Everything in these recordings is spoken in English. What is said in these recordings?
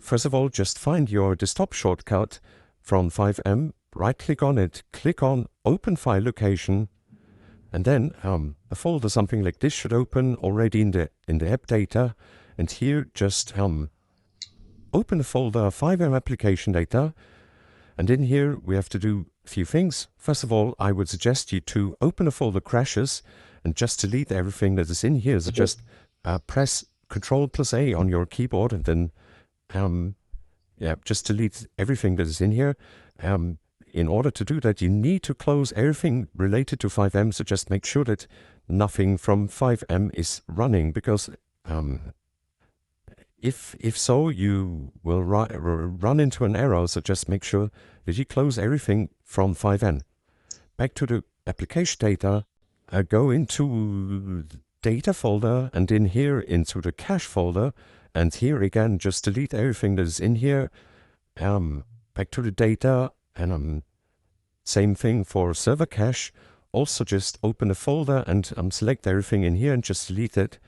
first of all, just find your desktop shortcut from FiveM, right-click on it, click on Open File Location, and then a folder something like this should open already in the app data. And here, just open the folder FiveM Application Data. And in here, we have to do a few things. First of all, I would suggest you to open a folder crashes and just delete everything that is in here. So just press Ctrl+A on your keyboard and then just delete everything that is in here. In order to do that, you need to close everything related to FiveM. So just make sure that nothing from FiveM is running, because if so, you will run into an error. So just make sure that you close everything from FiveM. Back to the application data, go into the data folder, and in here into the cache folder. And here again, just delete everything that is in here. Back to the data, and same thing for server cache. Also just open a folder and select everything in here and just delete it.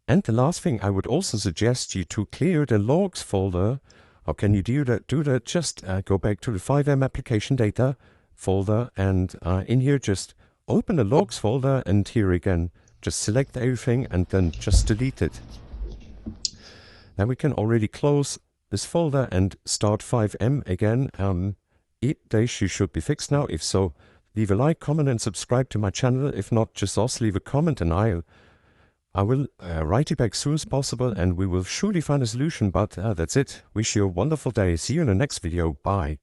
And the last thing, I would also suggest you to clear the logs folder. How can you do that? Just go back to the FiveM application data folder, and in here just open the logs folder, and here again just select everything and then just delete it. Now we can already close this folder and start FiveM again. They should be fixed now. If so, leave a like, comment, and subscribe to my channel. If not, just also leave a comment, and I will write you back as soon as possible, and we will surely find a solution. But that's it. Wish you a wonderful day. See you in the next video. Bye.